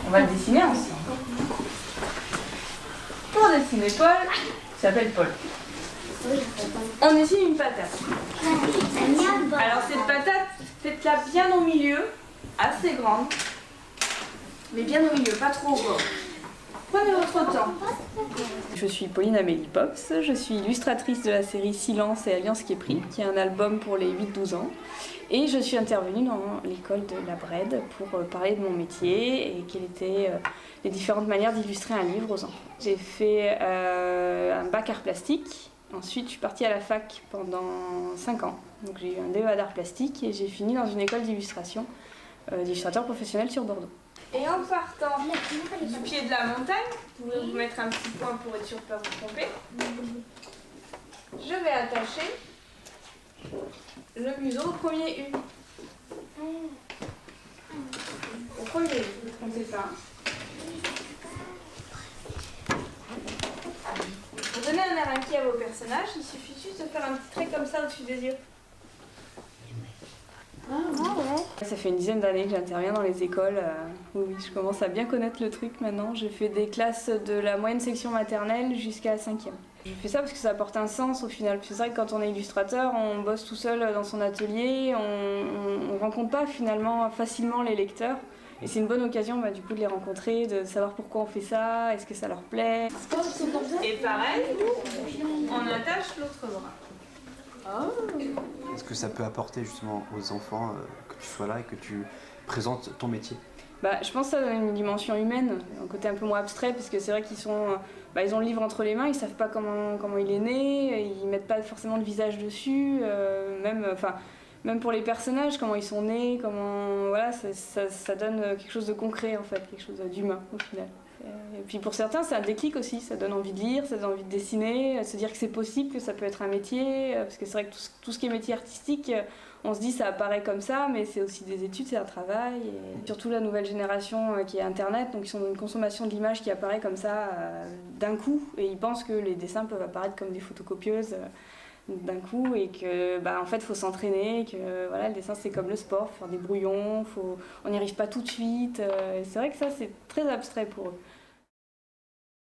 On va le dessiner ensemble. Pour dessiner Paul, il s'appelle Paul. On dessine une patate. Alors cette patate, faites-la bien au milieu, assez grande, mais bien au milieu, pas trop au bord. Prenez votre temps. Je suis Pauline Amélie Pops, je suis illustratrice de la série Silence et Alliance qui est pris, qui est un album pour les 8-12 ans. Et je suis intervenue dans l'école de la Brède pour parler de mon métier et quelles étaient les différentes manières d'illustrer un livre aux enfants. J'ai fait un bac art plastique, ensuite je suis partie à la fac pendant 5 ans. Donc j'ai eu un DEA d'art plastique et j'ai fini dans une école d'illustration, d'illustrateur professionnel sur Bordeaux. Et en partant du pied de la montagne, vous pouvez vous mettre un petit point pour être sûr de ne pas vous tromper. Je vais attacher le museau au premier U. Au premier U, ne trompez pas. Pour donner un air inquiet à vos personnages, il suffit juste de faire un petit trait comme ça au-dessus des yeux. Ça fait une dizaine d'années que j'interviens dans les écoles. Oui, je commence à bien connaître le truc maintenant. J'ai fait des classes de la moyenne section maternelle jusqu'à la 5e. Je fais ça parce que ça apporte un sens au final. C'est vrai que quand on est illustrateur, on bosse tout seul dans son atelier, on ne rencontre pas finalement facilement les lecteurs. Et c'est une bonne occasion du coup de les rencontrer, de savoir pourquoi on fait ça, est-ce que ça leur plaît. Et pareil, on attache l'autre bras. Est-ce que ça peut apporter justement aux enfants que tu sois là et que tu présentes ton métier? Je pense que ça donne une dimension humaine, un côté un peu moins abstrait, parce que c'est vrai qu'ils ils ont le livre entre les mains, ils savent pas comment il est né, ils mettent pas forcément de visage dessus, même pour les personnages, comment ils sont nés, ça donne quelque chose de concret en fait, quelque chose d'humain au final. Et puis pour certains, c'est un déclic aussi, ça donne envie de lire, ça donne envie de dessiner, se dire que c'est possible, que ça peut être un métier, parce que c'est vrai que tout ce qui est métier artistique, on se dit ça apparaît comme ça, mais c'est aussi des études, c'est un travail. Et surtout la nouvelle génération qui est Internet, donc ils sont dans une consommation de l'image qui apparaît comme ça d'un coup, et ils pensent que les dessins peuvent apparaître comme des photocopieuses d'un coup, et que en fait faut s'entraîner, que le dessin c'est comme le sport, faut faire des brouillons, on n'y arrive pas tout de suite, et c'est vrai que ça c'est très abstrait pour eux.